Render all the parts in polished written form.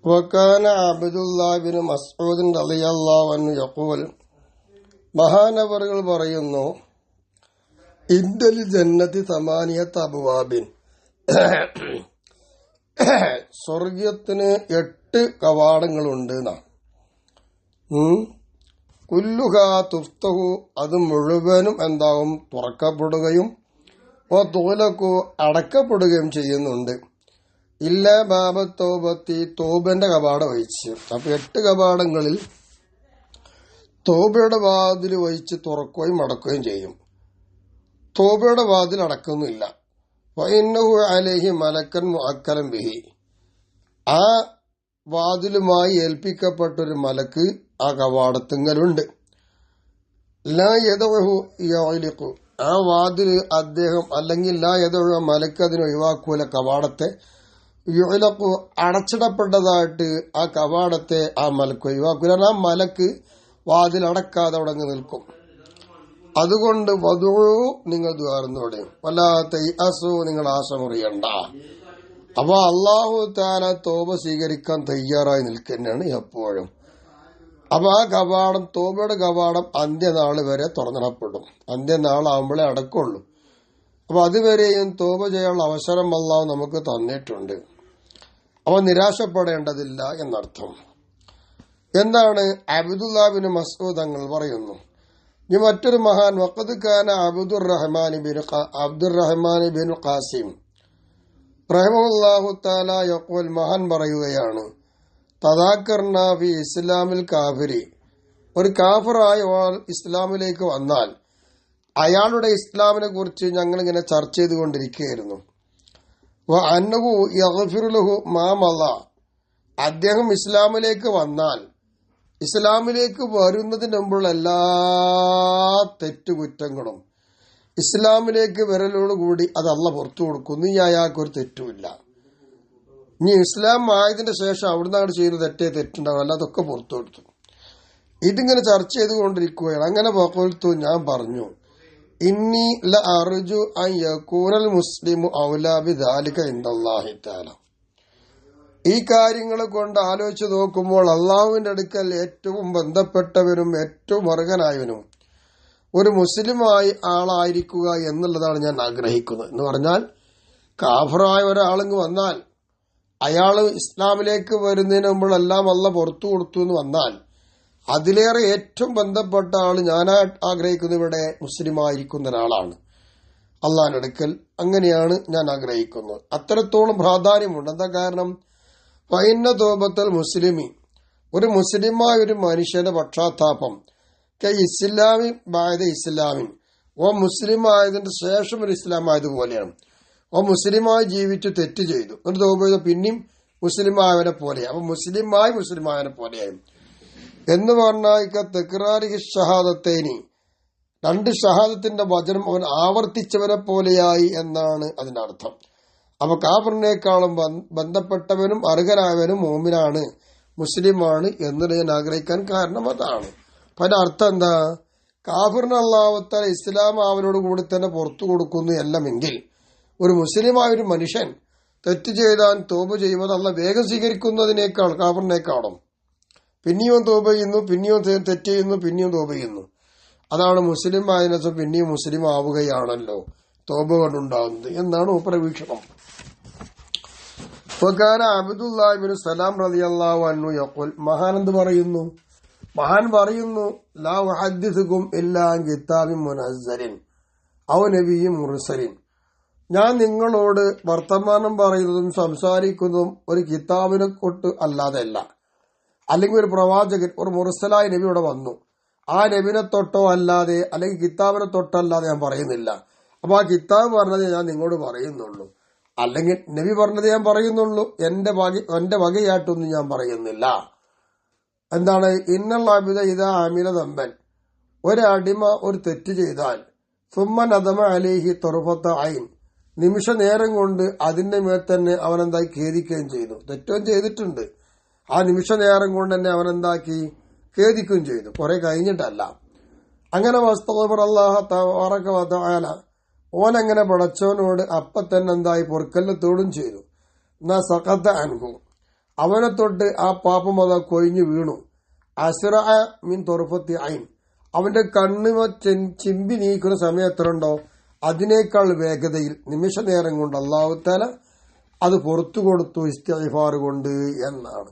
وكان عبد الله بن مسعود رضي الله عنه يقول മഹാനവറുകൾ പറയുന്നു, ഇന്ദൽ ജന്നത്തി സമാനിയത്ത് അബ്വാബിൻ, സ്വർഗത്തിന് 8 കവാടങ്ങളുണ്ട്. കുല്ലുഹാ തുഫ്തഹു, അത് മുഴുവനും എന്താവും തുറക്കപ്പെടുകയും തുലക്കു അടക്കപ്പെടുകയും ചെയ്യുന്നുണ്ട്. ഇല്ല ബാബ തോബത്തി, തോബന്റെ കവാടം വഹിച്ച്. അപ്പൊ 8 കവാടങ്ങളിൽ തോബയുടെ വാതിൽ വഹിച്ച് തുറക്കുകയും അടക്കുകയും ചെയ്യും. തോബയുടെ വാതിൽ അടക്കുന്നില്ല. വഇന്നഹു അലൈഹി മലക്കൻ മുഅക്കലൻ ബിഹി, ആ വാതിലുമായി ഏൽപ്പിക്കപ്പെട്ടൊരു മലക്ക് ആ കവാടത്തിങ്കലുണ്ട്. ലാ യദഉഹു യഅലിഖു, ആ വാതിൽ അദ്ദേഹം അല്ലെങ്കിൽ ലാ യദഉ മലക്ക് അതിന് ഒഴിവാക്കൂല. കവാടത്തെ യുഅലഖു, അടച്ചിടപ്പെട്ടതായിട്ട് ആ കവാടത്തെ ആ മലക്ക് ഒഴിവാക്കൂല. ആ മലക്ക് വാതിൽ അടക്കാതെ അവിടെ നിൽക്കും. അതുകൊണ്ട് വധു, നിങ്ങൾ ദ്വാരന്നോടെ വല്ലാത്ത നിങ്ങൾ ആശ മുറിയണ്ട. അപ്പൊ അള്ളാഹു തആല തോബ സ്വീകരിക്കാൻ തയ്യാറായി നിൽക്കുന്നതാണ് എപ്പോഴും. അപ്പൊ ആ കവാടം, തോബയുടെ കവാടം അന്ത്യനാൾ വരെ തുറന്നിടപ്പെടും. അന്ത്യനാളാവുമ്പോഴേ അടക്കുള്ളൂ. അപ്പൊ അതുവരെയും തോബ ചെയ്യാനുള്ള അവസരം അള്ളാഹു നമുക്ക് തന്നിട്ടുണ്ട്. അവ നിരാശപ്പെടേണ്ടതില്ല എന്നർത്ഥം. എന്താണ് അബ്ദുല്ലാഹ് ബിൻ മസ്ഊദ് തങ്ങൾ പറയുന്നു. ഇനി മറ്റൊരു മഹാൻ, വഖദ് കാന അബ്ദുറഹ്മാൻ ബിൻ ഖാസിം റഹിമഹുല്ലാഹു തആല യഖൂൽ, മഹാൻ പറയുകയാണ്, തദാക്കർന ഫി ഇസ്ലാമിൽ കാഫിരി, ഒരു കാഫിറായ ഇസ്ലാമിലേക്ക് വന്നാൽ അയാളുടെ ഇസ്ലാമിനെ കുറിച്ച് ഞങ്ങളിങ്ങനെ ചർച്ച ചെയ്തുകൊണ്ടിരിക്കുകയായിരുന്നു. അന്നഹു യഗ്ഫിറു ലഹു മാ മള, അദ്ദേഹം ഇസ്ലാമിലേക്ക് വന്നാൽ ഇസ്ലാമിലേക്ക് വരുന്നതിന് മുമ്പുള്ള എല്ലാ തെറ്റുകുറ്റങ്ങളും ഇസ്ലാമിലേക്ക് വരലോടുകൂടി അത് അള്ളാഹ് പുറത്തു കൊടുക്കുന്നു. ഇനി അയാൾക്കൊരു തെറ്റുമില്ല. ഇനി ഇസ്ലാം ആയതിന്റെ ശേഷം അവിടുന്ന് അങ്ങോട്ട് ചെയ്യുന്ന തെറ്റുണ്ടാവും, അല്ല അതൊക്കെ പുറത്തു കൊടുത്തു. ഇതിങ്ങനെ ചർച്ച ചെയ്തുകൊണ്ടിരിക്കുകയാണ്. അങ്ങനെ വഖുൽതു, ഞാൻ പറഞ്ഞു, ഇന്നി ലഅർജു അൻ യകൂനൽ മുസ്ലിമു ഔലാ ബിദാലിക ഇൻദല്ലാഹി തആല, ഈ കാര്യങ്ങളെ കൊണ്ട് ആലോചിച്ച് നോക്കുമ്പോൾ അള്ളാഹുവിന്റെ അടുക്കൽ ഏറ്റവും ബന്ധപ്പെട്ടവനും ഏറ്റവും അർഹനായവനും ഒരു മുസ്ലിമായി ആളായിരിക്കുക എന്നുള്ളതാണ് ഞാൻ ആഗ്രഹിക്കുന്നത്. എന്ന് പറഞ്ഞാൽ കാഫിറായ ഒരാളിങ്ങ് വന്നാൽ അയാൾ ഇസ്ലാമിലേക്ക് വരുന്നതിന് മുമ്പെല്ലാം അള്ളാഹ് പുറത്തു കൊടുത്തു എന്ന് വന്നാൽ അതിലേറെ ഏറ്റവും ബന്ധപ്പെട്ട ആൾ ഞാൻ ആഗ്രഹിക്കുന്നത് ഇവിടെ മുസ്ലിമായിരിക്കുന്ന ഒരാളാണ് അള്ളാഹിന്റെ അടുക്കൽ. അങ്ങനെയാണ് ഞാൻ ആഗ്രഹിക്കുന്നത്. അത്രത്തോളം പ്രാധാന്യമുണ്ട്. എന്താ കാരണം? ഫൈന തോബത്തൽ മുസ്ലിമി, ഒരു മുസ്ലിമായ ഒരു മനുഷ്യന്റെ പക്ഷാത്താപം ഇസ്ലാമി ബായത ഇസ്ലാമിൻ, ഓ മുസ്ലിം ആയതിന്റെ ശേഷം ഒരു ഇസ്ലാം ആയതുപോലെയാണ്. ഓ മുസ്ലിമായി ജീവിച്ചു തെറ്റ് ചെയ്തു, ഒരു തോബ ചെയ്തു, പിന്നെയും മുസ്ലിമായവനെ പോലെയാണ്. അപ്പൊ മുസ്ലിമായവനെ പോലെയായി എന്ന് പറഞ്ഞാൽ തെക്റാരി ഷഹാദത്തേനി, 2 ഷഹാദത്തിന്റെ വചനം അവൻ ആവർത്തിച്ചവനെ പോലെയായി എന്നാണ് അതിന്റെ അർത്ഥം. അപ്പൊ കാഫിറിനേക്കാളും ബന്ധപ്പെട്ടവനും അർഹനായവനും മോമിനാണ്, മുസ്ലിമാണ് എന്നുള്ളത് ഞാൻ ആഗ്രഹിക്കാൻ കാരണം അതാണ്. അപ്പൊ അതിന്റെ അർത്ഥം എന്താ? കാഫിറിന് അല്ലാഹു തആല ഇസ്ലാം അവനോട് കൂടി തന്നെ പുറത്തു കൊടുക്കുന്നു എല്ലാമെങ്കിൽ ഒരു മുസ്ലിമായ ഒരു മനുഷ്യൻ തെറ്റ് ചെയ്താൽ തോബ ചെയ്യുമ്പോൾ അല്ലാഹ് വേഗം സ്വീകരിക്കുന്നതിനേക്കാൾ കാഫിറിനേക്കാളും പിന്നെയും തോബ ചെയ്യുന്നു, പിന്നെയും തെറ്റ് ചെയ്യുന്നു, പിന്നെയും തോബ ചെയ്യുന്നു. അതാണ് മുസ്ലിം ആയതിനു പിന്നെയും മുസ്ലിം ആവുകയാണല്ലോ തോബ കൊണ്ടുണ്ടാകുന്നത് എന്നാണ് ഉപരവീക്ഷണം. ഫകാന അബ്ദുല്ലാഹി ബിൻ സലാം റളിയല്ലാഹു അൻഹു യഖൂൽ, മഹാൻ പറയുന്നു, ലാ ഉഹദ്ദിസുകും ഇല്ലാ അൻ കിതാബിൻ മുനസ്സലിൻ ഔ നബിയ്യിൻ മുർസലിൻ, ഞാൻ നിങ്ങളോട് വർത്തമാനം പറയുന്നതും സംസാരിക്കുന്നതും ഒരു കിതാബിനെ തൊട്ട് അല്ലാതെ അല്ല, അല്ലെങ്കിൽ ഒരു പ്രവാചകൻ ഒരു മുർസലായ നബി ഇവിടെ വന്നു ആ നബിനെ തൊട്ടോ അല്ലാതെ, അല്ലെങ്കിൽ കിതാബിനെ തൊട്ടല്ലാതെ ഞാൻ പറയുന്നില്ല. അപ്പൊ ആ കിതാബ് പറഞ്ഞത് ഞാൻ നിങ്ങളോട് പറയുന്നുള്ളൂ, അല്ലെങ്കിൽ നബി പറഞ്ഞത് ഞാൻ പറയുന്നുള്ളൂ. എന്റെ വകയായിട്ടൊന്നും ഞാൻ പറയുന്നില്ല. എന്താണ്? ഇന്നൽ അബ്ദ ഇദാ അമില ദംബൻ, ഒരടിമ ഒരു തെറ്റ് ചെയ്താൽ സുമ്മ നദമ അലൈഹി തർഫത ഐൻ, നിമിഷ നേരം കൊണ്ട് അതിന്റെ മേൽ തന്നെ അവനെന്തായി ഖേദിക്കുകയും ചെയ്തു. തെറ്റും ചെയ്തിട്ടുണ്ട്, ആ നിമിഷ നേരം കൊണ്ട് തന്നെ അവനെന്താക്കി ഖേദിക്കുകയും ചെയ്തു, കുറെ കഴിഞ്ഞിട്ടല്ല. അങ്ങനെ വസ്തഗ്ഫിറുല്ലാഹ തബാറക വ തആല, ഓനങ്ങനെ പടച്ചവനോട് അപ്പൊ തന്നെ എന്തായി പൊറുക്കല്ലത്തോടും ചെയ്തു. എന്നാ സഖത്ത അൻഹു, അവനെ തൊട്ട് ആ പാപം അതാ കൊഴിഞ്ഞു വീണു. അസ്റ മിൻ തൊർഫത്തി ഐൻ, അവന്റെ കണ്ണിമ ചിമ്പി നീക്കുന്ന സമയം എത്ര ഉണ്ടോ അതിനേക്കാൾ വേഗതയിൽ നിമിഷ നേരം കൊണ്ട് അല്ലാഹു തആല അത് പുറത്തു കൊടുത്തു ഇസ്തിഗ്ഫാർ കൊണ്ട് എന്നാണ്.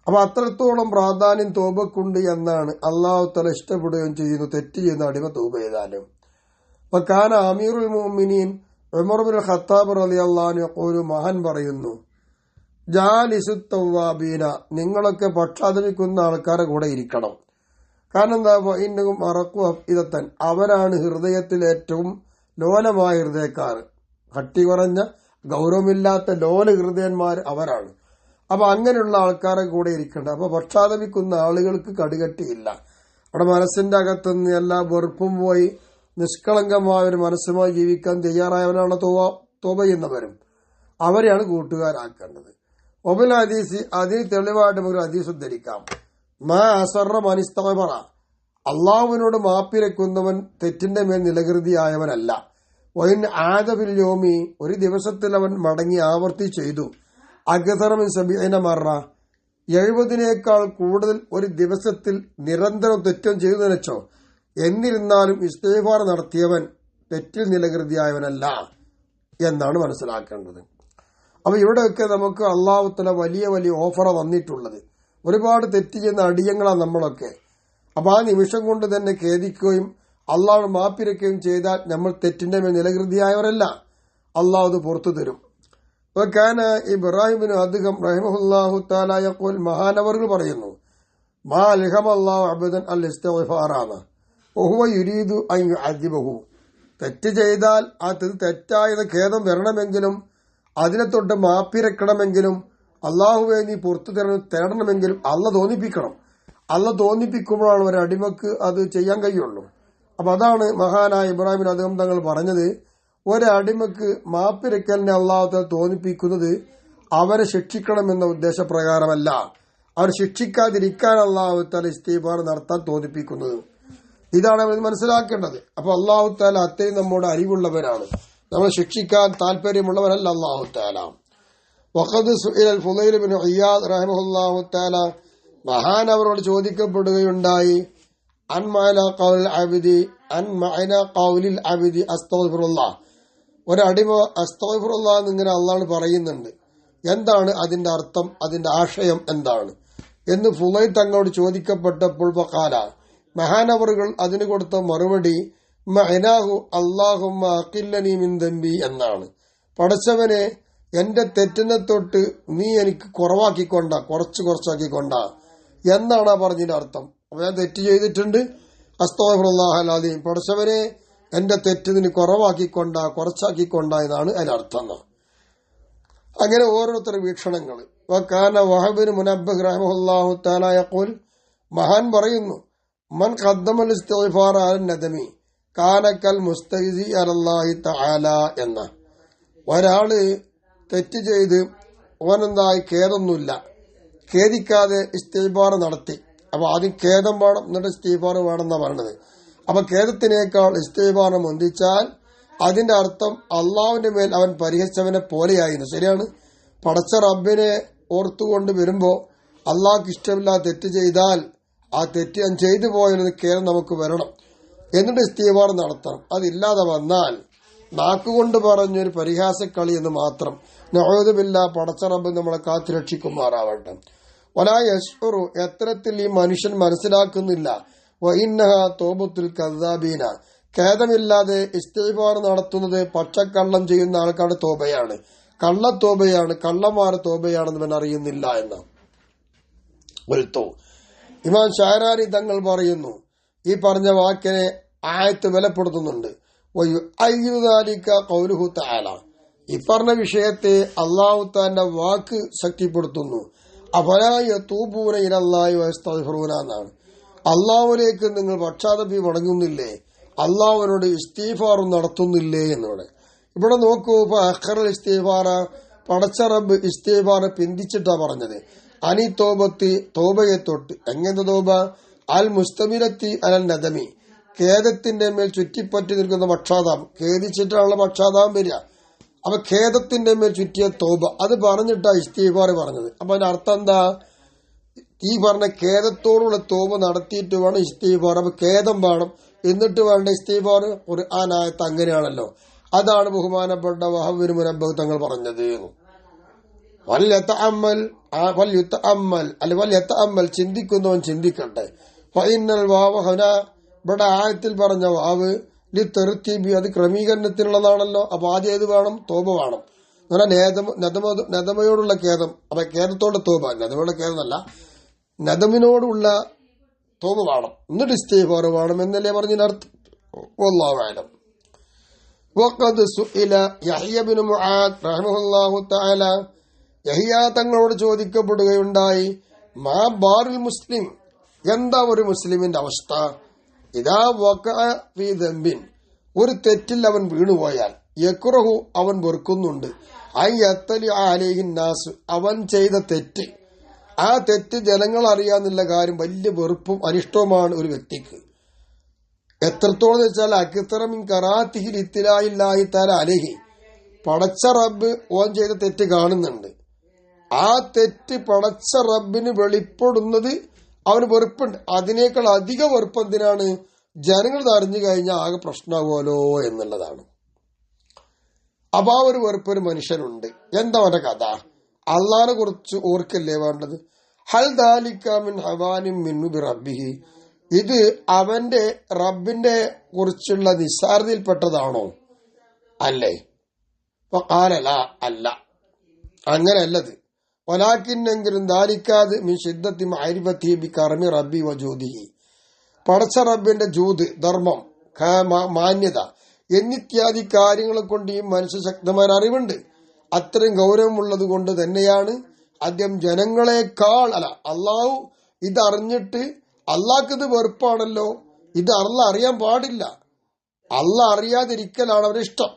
അപ്പൊ അത്രത്തോളം പ്രാധാന്യം തൗബക്കുണ്ട് എന്നാണ് അല്ലാഹു തആല ഇഷ്ടപ്പെടുകയും ചെയ്യുന്നു. തെറ്റ് ചെയ്യുന്ന അടിമ തൗബ ചെയ്താലും. അപ്പൊ കാന അമീറുൽ മുഅ്മിനീൻ ഉമർ ഇബ്നുൽ ഖത്താബ് റളിയല്ലാഹു അൻഹു യഖൂലു, മഹാൻ പറയുന്നു, ജാലിസു തവ്വാബീന, നിങ്ങളൊക്കെ പക്ഷാതപിക്കുന്ന ആൾക്കാരെ കൂടെ ഇരിക്കണം. കാരണം എന്താ, ഇന്നും അറക്കു അഫ്ഇദത്തൻ, അവരാണ് ഹൃദയത്തിൽ ഏറ്റവും ലോലമായ ഹൃദയക്കാർ, കട്ടി കുറഞ്ഞ ഗൗരവമില്ലാത്ത ലോല ഹൃദയന്മാർ അവരാണ്. അപ്പൊ അങ്ങനെയുള്ള ആൾക്കാരെ കൂടെ ഇരിക്കണ്ട. അപ്പൊ പക്ഷാതപിക്കുന്ന ആളുകൾക്ക് കടുകട്ടിയില്ല. അവിടെ മനസ്സിന്റെ അകത്തുനിന്ന് എല്ലാ വെറുപ്പും പോയി നിഷ്കളങ്കമായ ഒരു മനസ്സുമായി ജീവിക്കാൻ തയ്യാറായവരാണ് തോബ ചെയ്യുന്നവരും. അവരെയാണ് കൂട്ടുകാരാക്കേണ്ടത്. ഒബൽ ഹദീസ്, അതിന് തെളിവായിട്ട് ഒരു ഹദീസ് ഉദ്ധരിക്കാം. മാ അസറ മനിസ്തഗഫറ, അള്ളാഹുവിനോട് മാപ്പിരക്കുന്നവൻ തെറ്റിന്റെ മേൽ നിലകൃതിയായവനല്ല. വൈൻ ആദബിൽ യോമി, ഒരു ദിവസത്തിൽ അവൻ മടങ്ങി ആവർത്തി ചെയ്തു. അക്സറ മിൻ സബീന മറ, 70-നേക്കാൾ കൂടുതൽ ഒരു ദിവസത്തിൽ നിരന്തരം തെറ്റും ചെയ്തു വെച്ചോ. എന്നിരുന്നാലും ഇസ്തിഗ്ഫാർ നടത്തിയവൻ തെറ്റിൽ നിലകൃതിയായവനല്ല എന്നാണ് മനസ്സിലാക്കേണ്ടത്. അപ്പൊ ഇവിടെയൊക്കെ നമുക്ക് അല്ലാഹു തആല വലിയ വലിയ ഓഫറ വന്നിട്ടുള്ളത്. ഒരുപാട് തെറ്റ് ചെയ്യുന്ന അടിയങ്ങളാണ് നമ്മളൊക്കെ. അപ്പൊ ആ നിമിഷം കൊണ്ട് തന്നെ ഖേദിക്കുകയും അള്ളാഹു മാപ്പിരക്കുകയും ചെയ്താൽ നമ്മൾ തെറ്റിന്റെ മേൽ നിലകൃതിയായവരല്ല, അള്ളാഹു അത് പുറത്തു തരും. കാന ഇബ്രാഹിമിന് അധികം റഹിമഹുല്ലാഹു തആല യഖൂൽ, മഹാനവർകൾ പറയുന്നു, മാ അൽഹമല്ലാഹു അബ്ദൻ അൽ ഇസ്തിഗ്ഫാറാണ് വഹുവ യുരീദു അൻ യുഅദ്ദിബഹു, തെറ്റ് ചെയ്താൽ ആ തെറ്റായത് ഖേദം വരണമെങ്കിലും അതിനെ തൊട്ട് മാപ്പിരക്കണമെങ്കിലും അള്ളാഹുവെ നീ പുറത്തു തേടണമെങ്കിലും അള്ള തോന്നിപ്പിക്കണം. അള്ള തോന്നിപ്പിക്കുമ്പോഴാണ് ഒരു അടിമക്ക് അത് ചെയ്യാൻ കഴിയുള്ളൂ. അപ്പൊ അതാണ് മഹാനായ ഇബ്രാഹിം അദ്ദേഹം തങ്ങൾ പറഞ്ഞത്, ഒരടിമക്ക് മാപ്പിരക്കലിനെ അള്ളാഹു തആല തോന്നിപ്പിക്കുന്നത് അവരെ ശിക്ഷിക്കണമെന്ന ഉദ്ദേശപ്രകാരമല്ല, അവർ ശിക്ഷിക്കാതിരിക്കാൻ അള്ളാഹു തആല ഇസ്തിഗ്ഫാർ നടത്താൻ തോന്നിപ്പിക്കുന്നത്. ഇതാണ് അവർ മനസ്സിലാക്കേണ്ടത്. അപ്പൊ അള്ളാഹു തആല അത്രയും നമ്മോട് അറിവുള്ളവരാണ്, നമ്മൾ ശിക്ഷിക്കാൻ താല്പര്യമുള്ളവരല്ല അള്ളാഹു തആല. വഖദ് സുഇല ഫുളൈൽ ഇബ്നു ഇയാദ് റഹിമഹുല്ലാഹു തആല, മഹാൻ അവരോട് ചോദിക്കപ്പെടുകയുണ്ടായി, അൻ മഅന ഖൗലിൽ അബ്ദി അസ്തഗ്ഫിറുല്ലാഹ്, ഒരടിമ അസ്തഗ്ഫിറുല്ലാഹ് എന്നിങ്ങനെ അള്ളാഹു പറയുന്നുണ്ട്, എന്താണ് അതിന്റെ അർത്ഥം, അതിന്റെ ആശയം എന്താണ് എന്ന് ഫുളൈൽ തങ്ങളോട് ചോദിക്കപ്പെട്ടപ്പോൾ വഖാല, മഹാനവറുകൾ അതിന് കൊടുത്ത മറുപടി, മഅനാഹു അല്ലാഹുമ്മ അഖില്ലനി മിൻ ദംബി എന്നാണ്. പടച്ചവനെ, എന്റെ തെറ്റിനെ തൊട്ട് നീ എനിക്ക് കുറവാക്കിക്കൊണ്ട, കുറച്ചാക്കിക്കൊണ്ട എന്നാണ് ആ പറഞ്ഞതിന്റെ അർത്ഥം. അപ്പൊ ഞാൻ തെറ്റ് ചെയ്തിട്ടുണ്ട്, അസ്തഗ്ഫിറുല്ലാഹൽ അലീം, പടച്ചവനെ എന്റെ തെറ്റ് നീ കുറച്ചാക്കിക്കൊണ്ട എന്നാണ് അതിനർത്ഥം. അങ്ങനെ ഓരോരുത്തർ വീക്ഷണങ്ങൾ. വകാന വഹബ് ബിൻ മുനബ്ബഹ് റഹിമഹുല്ലാഹു തആല യഖൂൽ, മഹാൻ പറയുന്നു, മൻ ഖദ്ദമൽ ഇസ്തിഗ്ഫാർ അലൻ നദമി കാന കൽ മുസ്തഗ്സി അലല്ലാഹി തആല എന്ന. ഒരാള് തെറ്റ് ചെയ്ത് ഓനെന്തായി ഖേദമൊന്നുമില്ല, ഖേദിക്കാതെ ഇസ്തിഗ്ഫാർ നടത്തി. അപ്പൊ ആദ്യം ഖേദം വേണം, എന്നിട്ട് ഇസ്തിഗ്ഫാർ വേണമെന്നാണ് പറഞ്ഞത്. അപ്പൊ ഖേദത്തിനേക്കാൾ ഇസ്തിഗ്ഫാർ മുന്തിച്ചാൽ അതിന്റെ അർത്ഥം അള്ളാഹുവിന്റെ മേൽ അവൻ പരിഹസിച്ചവനെ പോലെയായിരുന്നു. ശരിയാണ്, പടച്ച റബ്ബിനെ ഓർത്തുകൊണ്ട് വരുമ്പോ അള്ളാഹ്ക്ക് ഇഷ്ടമില്ലാതെ തെറ്റ് ചെയ്താൽ ആ തെറ്റ് ഞാൻ ചെയ്തു പോയെന്ന് ഖേദം നമുക്ക് വരണം, എന്നിട്ട് ഇസ്തിഗ്ഫാർ നടത്തണം. അതില്ലാതെ വന്നാൽ നാക്കുകൊണ്ട് പറഞ്ഞൊരു പരിഹാസക്കളി എന്ന് മാത്രം. നഊദു ബില്ലാഹ്, പടച്ച റബ്ബ് നമ്മളെ കാത്തു രക്ഷിക്കുമാറാവട്ടെ. വലാ യശ്ഉറു, എത്തരത്തിൽ ഈ മനുഷ്യൻ മനസ്സിലാക്കുന്നില്ല, വഇന്നഹ തൗബത്തുൽ കദ്ദാബീന, ഖേദമില്ലാതെ ഇസ്തിഗ്ഫാർ നടത്തുന്നത് പക്ഷക്കള്ളം ചെയ്യുന്ന ആൾക്കാരുടെ തോബയാണ്, കള്ളത്തോബയാണ്, കള്ളന്മാരുടെ തോബയാണെന്ന് അവൻ അറിയുന്നില്ല എന്ന്. ഇമാം ഷാരാനി തങ്ങൾ പറയുന്നു, ഈ പറഞ്ഞ വാക്കിനെ ആയത്ത് ബലപ്പെടുത്തുന്നുണ്ട്. ഖൗലുഹു തആല, ഈ പറഞ്ഞ വിഷയത്തെ അല്ലാഹു തആലയുടെ വാക്ക് ശക്തിപ്പെടുത്തുന്നു. അഫലാ യതൂബൂന ഇലല്ലാഹി വയസ്തഗ്ഫിറൂന എന്നാണ്. അള്ളാഹുവിലേക്ക് നിങ്ങൾ പക്ഷാതപി മടങ്ങുന്നില്ലേ, അള്ളാഹുവിനോട് ഇസ്തിഗ്ഫാർ നടത്തുന്നില്ലേ എന്നോട്. ഇവിടെ നോക്കൂ, അഖറൽ ഇസ്തിഗ്ഫാറ, പടച്ച റബ്ബ് ഇസ്തിഗ്ഫാർ പിന്തിച്ചിട്ടാ പറഞ്ഞത്. അനി തോബത്തി, തോബയെ തൊട്ട്. എങ്ങനത്തെ തോബ? അൽ മുസ്തമിലത്തി അലൽ നദമി, ഖേദത്തിന്റെ മേൽ ചുറ്റിപ്പറ്റി നിൽക്കുന്ന പക്ഷാതാപം. ഖേദിച്ചിട്ടാണുള്ള പക്ഷാതാപം വരിക. അപ്പൊ ഖേദത്തിന്റെ മേൽ ചുറ്റിയ തോബ അത് പറഞ്ഞിട്ടാ ഇസ്തിഗ്ഫാർ പറഞ്ഞത്. അപ്പൊ അതിന്റെ അർത്ഥം എന്താ? ഈ പറഞ്ഞ ഖേദത്തോടുള്ള തോബ നടത്തിയിട്ട് വേണം ഇസ്തിഗ്ഫാർ. അപ്പൊ ഖേദം വേണം, എന്നിട്ട് വേണ്ട ഇസ്തിഗ്ഫാർ. ഖുർആനായത്ത് അങ്ങനെയാണല്ലോ. അതാണ് ബഹുമാനപ്പെട്ട വഹബ് ബിൻ മുനബ്ബഹ് തങ്ങൾ പറഞ്ഞത്. ചിന്തിക്കുന്നവൻ ചിന്തിക്കട്ടെ. ഫഇന്നൽ വാവ ഹുന, ഇവിടെ ആയത്തിൽ പറഞ്ഞ വാവ് ലിതർതീബി, അത് ക്രമീകരണത്തിനുള്ളതാണല്ലോ. അപ്പൊ ആദ്യം ഏത് വേണം? തോബ വേണം. നദമയോടുള്ള ഖേദം. അപ്പൊ ഖേദത്തോടെ തോബ, നദമയോടുള്ള ഖേദമല്ല, നദമിനോടുള്ള തോബ വേണം, എന്നിട്ട് ഇസ്തിഗ്ഫാർ വേണം എന്നല്ലേ പറഞ്ഞതിനർത്ഥം. വല്ലാഹു അഅലം. വഖദ് സുഇല യഹ്യ ബിൻ മുആദ് റഹിമഹുല്ലാഹു തആല, യഹ്യ തങ്ങളോട് ചോദിക്കപ്പെടുകയുണ്ടായി, മാ ബാറുൽ മുസ്ലിം, എന്താ ഒരു മുസ്ലിമിന്റെ അവസ്ഥ? ഇദാ വഖഅ ഫീ ദംബിൻ, ഒരു തെറ്റിൽ അവൻ വീണുപോയാൽ, യക്റഹു, അവൻ വെറുക്കുന്നുണ്ട്, അൻ യത്തലി അലൈഹി നാസ്, അവൻ ചെയ്ത തെറ്റ്, ആ തെറ്റ് ജനങ്ങൾ അറിയാന്നുള്ള കാര്യം വലിയ വെറുപ്പും അനിഷ്ടവുമാണ് ഒരു വ്യക്തിക്ക്. എത്രത്തോളം വെച്ചാൽ അക്തറമിൻ കറാത്തിഹിൽ ഇത്തിലായില്ലാഹി തആല അലൈഹി, പടച്ച റബ്ബ് ഓൻ ചെയ്ത തെറ്റ് കാണുന്നുണ്ട്, ആ തെറ്റ് പടച്ച റബ്ബിന് വെളിപ്പെടുന്നത് അവന് വെറുപ്പുണ്ട്. അതിനേക്കാൾ അധിക വെറുപ്പ് എന്തിനാണ്? ജനങ്ങൾ അറിഞ്ഞു കഴിഞ്ഞാൽ ആകെ പ്രശ്നമാകുമല്ലോ എന്നുള്ളതാണ്. അപ്പൊ ആ ഒരു വെറുപ്പൊരു മനുഷ്യനുണ്ട്. എന്താ അവന്റെ കഥ? അള്ളാഹിനെ കുറിച്ച് ഓർക്കല്ലേ വേണ്ടത്. ഹൽ ദാലിക മിൻ ഹവാനിൻ മിൻഹു ബി റബ്ബിഹി, ഇത് അവന്റെ റബ്ബിന്റെ കുറിച്ചുള്ള നിസ്സാരതയിൽപ്പെട്ടതാണോ? അല്ലേ? ഖാല അല്ല, അങ്ങനെയല്ലത്. വലാകിന്നെങ്കിലും ദാലിക്കാത് മിൻ ശിദ്ദത്തി മഅരിഫത്തിഹി ബി കറമി റബ്ബി വജൂദിഹി, പടച്ച റബ്ബിന്റെ ജൂദ്, ധർമ്മം, മാന്യത എന്നിത്യാദി കാര്യങ്ങളെ കൊണ്ട് ഈ മനുഷ്യ ശക്തമായ അറിവുണ്ട്. അത്രയും ഗൗരവമുള്ളത് കൊണ്ട് തന്നെയാണ് ആദ്യം ജനങ്ങളെക്കാൾ അള്ളാഹു ഇതറിഞ്ഞിട്ട്, അള്ളാഹ്ക്ക് ഇത് വെറുപ്പാണല്ലോ, ഇത് അറിയാൻ പാടില്ല, അള്ളാഹ് അറിയാതിരിക്കലാണ് അവരിഷ്ടം.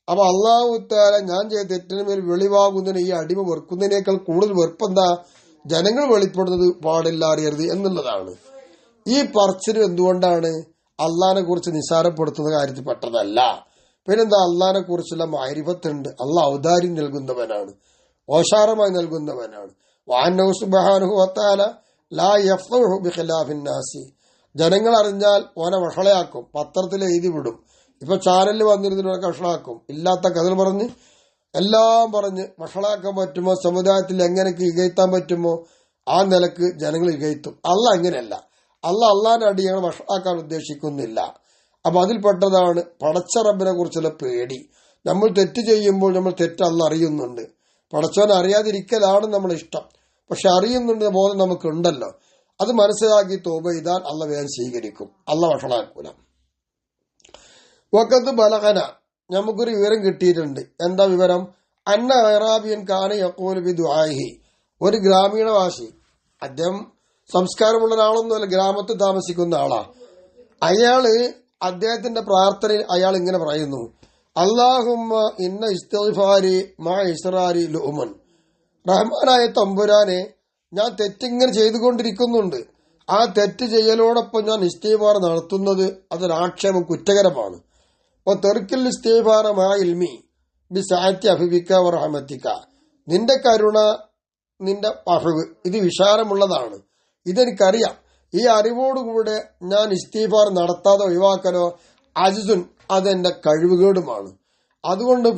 അപ്പൊ അള്ളാഹു തആല ഞാൻ ചെയ്ത തെറ്റിന് മേൽ വെളിവാകുന്നതിന് ഈ അടിമ വെറുക്കുന്നതിനേക്കാൾ കൂടുതൽ വെറുപ്പെന്താ? ജനങ്ങൾ വെളിപ്പെടുന്നത് പാടില്ല, അറിയരുത് എന്നുള്ളതാണ്. ഈ പറച്ചിലും എന്തുകൊണ്ടാണ്? അള്ളാഹിനെ കുറിച്ച് നിസ്സാരപ്പെടുത്തുന്ന കാര്യത്തിൽ പെട്ടതല്ല. പിന്നെന്താ? അള്ളാഹിനെ കുറിച്ചുള്ള മാരിഫത്തുണ്ട്. അള്ളാഹ് ഔദാര്യം നൽകുന്നവനാണ്, ഓശാരമായി നൽകുന്നവനാണ്. വഅന്നഹു സുബ്ഹാനഹു വതആല ലാ യഫ്റഹു ബിഖിലാഫിൻ നാസി, ജനങ്ങൾ അറിഞ്ഞാൽ ഓനെ വഷളയാക്കും, പത്രത്തിൽ എഴുതി വിടും. ഇപ്പൊ ചാനലിൽ വന്നിരുന്നതിനൊക്കെ വഷളാക്കും, ഇല്ലാത്ത കഥകൾ പറഞ്ഞ് എല്ലാം പറഞ്ഞ് വഷളാക്കാൻ പറ്റുമോ, സമുദായത്തിൽ എങ്ങനെയൊക്കെ ഇകഴ്ത്താൻ പറ്റുമോ ആ നിലക്ക് ജനങ്ങൾ ഇകഴ്ത്തും. അള്ളാഹ് അങ്ങനെയല്ല. അള്ളാഹിന്റെ അടിയങ്ങൾ വഷളാക്കാൻ ഉദ്ദേശിക്കുന്നില്ല. അപ്പൊ അതിൽപ്പെട്ടതാണ് പടച്ച റബ്ബിനെ കുറിച്ചുള്ള പേടി. നമ്മൾ തെറ്റ് ചെയ്യുമ്പോൾ നമ്മൾ തെറ്റ് അള്ളാഹ് അറിയുന്നുണ്ട്. പടച്ചവനെ അറിയാതിരിക്കലാണ് നമ്മുടെ ഇഷ്ടം, പക്ഷെ അറിയുന്നുണ്ട് ബോധം നമുക്കുണ്ടല്ലോ. അത് മനസ്സിലാക്കി തോബ ചെയ്താൽ അള്ളാഹ് വേഗം സ്വീകരിക്കും, അള്ളാഹ് വഷളാക്കൂല. വഖദ് ബലഗന, നമുക്കൊരു വിവരം കിട്ടിയിട്ടുണ്ട്. എന്താ വിവരം? അന്ന അറാബിയൻ കാന യഖൂലു ബി ദുആഇഹി, ഒരു ഗ്രാമീണവാസി, അദ്ദേഹം സംസ്കാരമുള്ള ഒരാളൊന്നുമല്ല, ഗ്രാമത്തിൽ താമസിക്കുന്ന ആളാ. അയാള് അദ്ദേഹത്തിന്റെ പ്രാർത്ഥനയിൽ അയാൾ ഇങ്ങനെ പറയുന്നു, അല്ലാഹുമ്മ ഇന്ന ഇസ്തിഗ്ഫാരി മാ ഇസ്റാരി ലുഉമൻ, റഹ്മാനായ തമ്പുരാനെ, ഞാൻ തെറ്റിങ്ങനെ ചെയ്തുകൊണ്ടിരിക്കുന്നുണ്ട്, ആ തെറ്റ് ചെയ്യലോടൊപ്പം ഞാൻ ഇസ്തിഗ്ഫാർ നടത്തുന്നത് അതൊരാക്ഷേപം, കുറ്റകരമാണ്. തെർക്കിൽ ഇസ്തിഗ്ഫാർ മാ ഇൽമി ബി സഅത്തി അഫ്വിക വ റഹ്മതിക, നിന്റെ കരുണ, നിന്റെ അഫ്വ്, ഇത് വിശാലമുള്ളതാണ്, ഇതെനിക്കറിയാം. ഈ അറിവോടുകൂടെ ഞാൻ ഇസ്തിഗ്ഫാർ നടത്താതെ ഒഴിവാക്കലോ അജിസുൻ, അതെന്റെ കഴിവുകേടുമാണ്. അതുകൊണ്ട്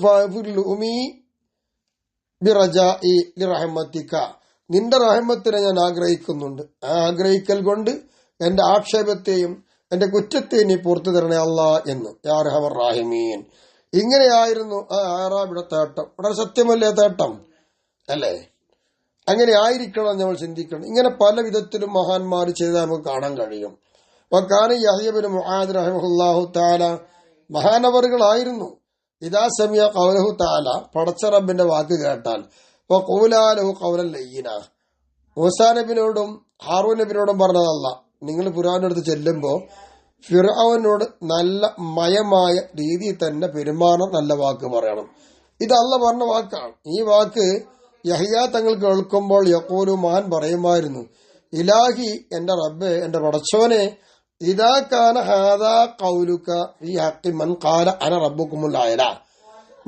നിന്റെ റഹ്മത്തിനെ ഞാൻ ആഗ്രഹിക്കുന്നുണ്ട്. ആ ആഗ്രഹിക്കൽ കൊണ്ട് എന്റെ ആക്ഷേപത്തെയും എന്റെ കുറ്റത്തെയും നീ പുറത്തു തരണേ അല്ലാ എന്ന്. യാ അർഹമർ റാഹിമീൻ. ഇങ്ങനെയായിരുന്നു ആ ആറാബിയുടെ തേട്ടം. വളരെ സത്യമല്ലേ തേട്ടം അല്ലേ? അങ്ങനെ ആയിരിക്കണം നമ്മൾ ചിന്തിക്കണം. ഇങ്ങനെ പല വിധത്തിലും മഹാന്മാർ ചെയ്താൽ നമുക്ക് കാണാൻ കഴിയും. വകാന യഹ്യ ബിൻ മുആദ് റഹിമഹുല്ലാഹു തആല, മഹാനവറുകളായിരുന്നു, ഇദാ സമിയ ഖൗലഹു തആല, പടച്ച റബ്ബിന്റെ വാക്ക് കേട്ടാൽ, വഖൂലാ ലഹു ഖൗലൻ ലയ്യിന, മൂസാ നബിയോടും ഹാറൂൻ നബിയോടും പറഞ്ഞതല്ല, നിങ്ങൾ ഖുർആന്റെ അടുത്ത് ചെല്ലുമ്പോ ഫിർഔനോട് നല്ല മയമായ രീതിയിൽ തന്നെ പെരുമാറണം, നല്ല വാക്ക് പറയണം. ഇത് അല്ലാഹ് പറഞ്ഞ വാക്കാണ്. ഈ വാക്ക് യഹ്യ തങ്ങൾ കേൾക്കുമ്പോൾ യഖൂലു, മഹാൻ പറയുമായിരുന്നു, ഇലാഹി, എന്റെ റബ്ബേ, എന്റെ പടച്ചോനെ, ഇദാ കാന ഹാദാ ഖൗലുക ഫീ ഹഖി മൻ ഖാല അന റബ്ബുകുമുൽ അഅല,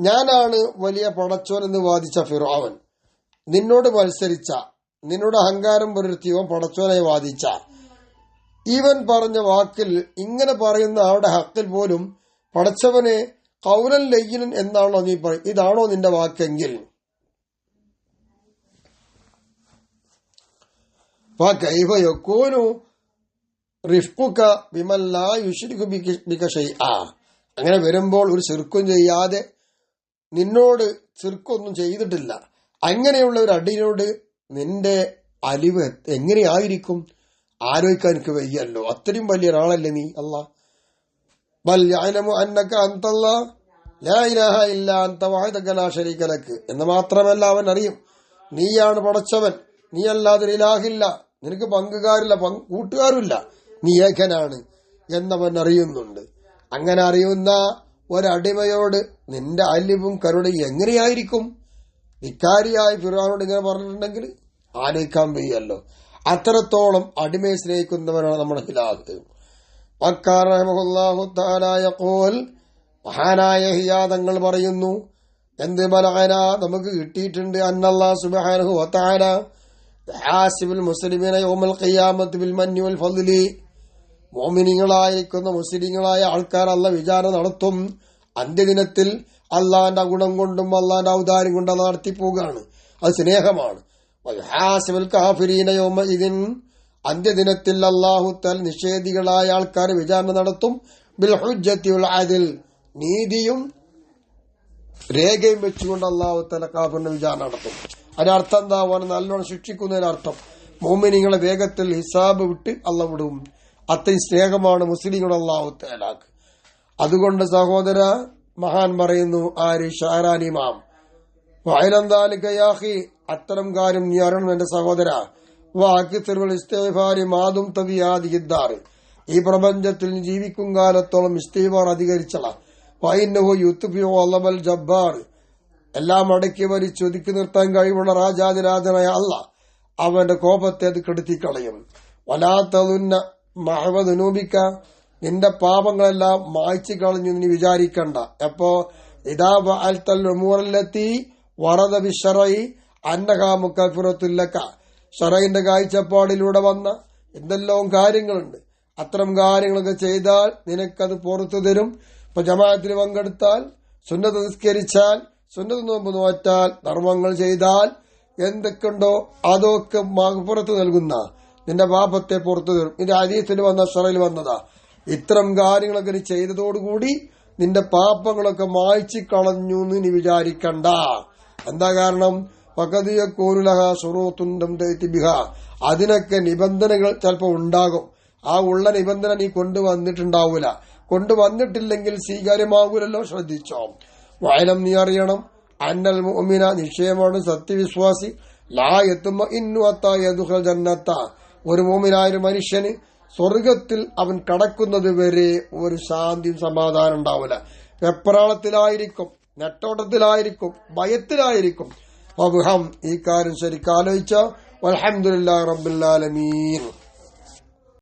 ഞാനാണ് വലിയ പടച്ചോൻ എന്ന് വാദിച്ച ഫിർഔൻ, നിന്നോട് മത്സരിച്ച, നിന്നോട് അഹങ്കാരം പുലർത്തിയവൻ പടച്ചോനായി വാദിച്ച ഇവൻ പറഞ്ഞ വാക്കിൽ, ഇങ്ങനെ പറയുന്ന ആളുടെ ഹക്കിൽ പോലും പടച്ചവനെ ഖൗലൻ ലയ്യിനൻ എന്നാണോ നീ പറയും? ഇതാണോ നിന്റെ വാക്കെങ്കിൽ ഫകൈഫ യകൂനു റിഫ്ഖുക ബിമൻ ലാ യുശ്രികു ബിക ശൈആ. അങ്ങനെ വരുമ്പോൾ ഒരു ശിർക്കും ചെയ്യാതെ, നിന്നോട് ശിർക്കൊന്നും ചെയ്തിട്ടില്ല, അങ്ങനെയുള്ള ഒരു അടിയനോട് നിന്റെ അലിവ് എങ്ങനെയായിരിക്കും? ആലോചിക്കാൻ എനിക്ക് വയ്യല്ലോ, അത്രയും വലിയ ഒരാളല്ലേ നീ. അല്ലാഹ് ബൽ യഅലമു അന്നക അൻതല്ലാഹ് ലാ ഇലാഹ ഇല്ലാ അൻത വഹദക ലാ ശരീക ലക് എന്ന് മാത്രമല്ല അവൻ അറിയും, നീയാണ് പടച്ചവൻ, നീ അല്ലാതെ ഇലാഹില്ല, നിനക്ക് പങ്കുകാരില്ല, കൂട്ടുകാരില്ല, നീ ഏകനാണ് എന്നവൻ അറിയുന്നുണ്ട്. അങ്ങനെ അറിയുന്ന ഒരടിമയോട് നിന്റെ അലിവും കരുണയും എങ്ങനെയായിരിക്കും? ധിക്കാരിയായി ഫിർഔനോട് ഇങ്ങനെ പറഞ്ഞിട്ടുണ്ടെങ്കിൽ ആലോചിക്കാൻ വയ്യല്ലോ. അത്രത്തോളം അടിമയെ സ്നേഹിക്കുന്നവനാണ് നമ്മുടെ ഹിലാഖ്. മഹാനായ ഹിയാ തങ്ങൾ പറയുന്നു, എന്ത് ബലഅന നമുക്ക് കിട്ടിയിട്ടുണ്ട്, അന്നല്ലാഹു സുബ്ഹാനഹു വ തആല ഹാസിബുൽ മുസ്ലിമീന യൗമൽ ഖിയാമത്തി ബിൽ മന്നി വൽ ഫദ്ലി. മുഅ്മിനീങ്ങളായിരിക്കുന്ന മുസ്ലിങ്ങളായ ആൾക്കാർ അല്ലാഹ് വിചാരണ നടത്തും. അന്ത്യദിനത്തിൽ അള്ളാന്റെ ഗുണം കൊണ്ടും അള്ളാന്റെ ഔദാര്യം കൊണ്ട് അത് നടത്തിപ്പോവുകയാണ്. അത് സ്നേഹമാണ്. വൽഹാസിബുൽ കാഫിരീന യൗമഇദിൻ, അന്ത്യദിനത്തിൽ അല്ലാഹു തആല നിഷേധികളായ ആൾക്കാർ വിചാരണ നടത്തും. ബിൽ ഹുജ്ജത്തി വൽ അദ്ൽ, നീതിയും രേഖയും വെച്ചുകൊണ്ട് അല്ലാഹു തആല കാഫിറിനെ വിചാരണ നടത്തും. അതിനർത്ഥം എന്താ? നല്ലോണം ശിക്ഷിക്കുന്നതിനർത്ഥം മുഅ്മിനീങ്ങളെ വേഗത്തിൽ ഹിസാബ് വിട്ട് അല്ലാഹ് വിടും. അത്രയും സ്നേഹമാണ് മുസ്ലിങ്ങൾ അല്ലാഹു തആലാക്ക്. അതുകൊണ്ട് സഹോദര, മഹാൻ പറയുന്നു, ആര്? ഷാരാൻ ഇമാം, അത്തരം കാര്യം നീ അറിയണം എന്റെ സഹോദര. ഈ പ്രപഞ്ചത്തിൽ ജീവിക്കും കാലത്തോളം ഇസ്തിഗ്ഫാർ അധികരിച്ചള. ജബ്ബാർ, എല്ലാം അടക്കി വരിച്ച് ഒതുക്കി നിർത്താൻ കഴിവുള്ള രാജാതിരാജനായ അല്ലാഹ് അവന്റെ കോപത്തെ അത് കെടുത്തിക്കളയും. വലാത്തതുന്ന മഹവദുനൂബിക്ക, നിന്റെ പാപങ്ങളെല്ലാം മായ്ച്ചു കളഞ്ഞു നീ വിചാരിക്കണ്ട. എപ്പോ? ഇദാ ഫഅൽതൽ ഉമൂറല്ലത്തി വറദ ബിശ്ശറഇ അന്നഹാ മുകഫിറത്തുല്ലക, ശറഇന്റെ കാഴ്ചപ്പാടിലൂടെ വന്ന എന്തെല്ലാം കാര്യങ്ങളുണ്ട്, അത്തരം കാര്യങ്ങളൊക്കെ ചെയ്താൽ നിനക്കത് പുറത്തു തരും. ഇപ്പൊ ജമാഅത്തിൽ പങ്കെടുത്താൽ, സുന്നത്ത് നിസ്കരിച്ചാൽ, സുന്നത്ത് നോമ്പ് നോറ്റാൽ, ധർമ്മങ്ങൾ ചെയ്താൽ, എന്തൊക്കെയുണ്ടോ അതൊക്കെ മഗ്ഫിറത്ത് നൽകുന്ന, നിന്റെ പാപത്തെ പുറത്തു തരും. ഇത് ഹദീസിൽ വന്ന, ശറയിൽ വന്നതാ. ഇത്തരം കാര്യങ്ങളൊക്കെ നീ ചെയ്തതോടുകൂടി നിന്റെ പാപങ്ങളൊക്കെ മായ്ച്ചു കളഞ്ഞു എന്ന് നീ വിചാരിക്കണ്ട. എന്താ കാരണം? അതിനൊക്കെ നിബന്ധനകൾ ചിലപ്പോൾ ഉണ്ടാകും. ആ ഉള്ള നിബന്ധന നീ കൊണ്ടുവന്നിട്ടുണ്ടാവൂല. കൊണ്ടുവന്നിട്ടില്ലെങ്കിൽ സ്വീകാര്യമാകൂലല്ലോ. ശ്രദ്ധിച്ചോ. വയലം നീ അറിയണം, അന്നൽ മുഅ്മിന, നിശ്ചയമാണ് സത്യവിശ്വാസി, ലാ യത്മഇന്നു ഹത്താ യദ്ഖുൽ ജന്നത്ത, ഒരു മുഅ്മിനായ ഒരു മനുഷ്യന് സ്വർഗത്തിൽ അവൻ കടക്കുന്നത് വരെ ഒരു ശാന്തിയും സമാധാനം ഉണ്ടാവില്ല. വെപ്രാളത്തിലായിരിക്കും, നെട്ടോട്ടത്തിലായിരിക്കും, ഭയത്തിലായിരിക്കും. ഈ കാര്യം ശരിക്കും ആലോചിച്ച. വൽഹംദുലില്ലാഹി റബ്ബിൽ ആലമീൻ.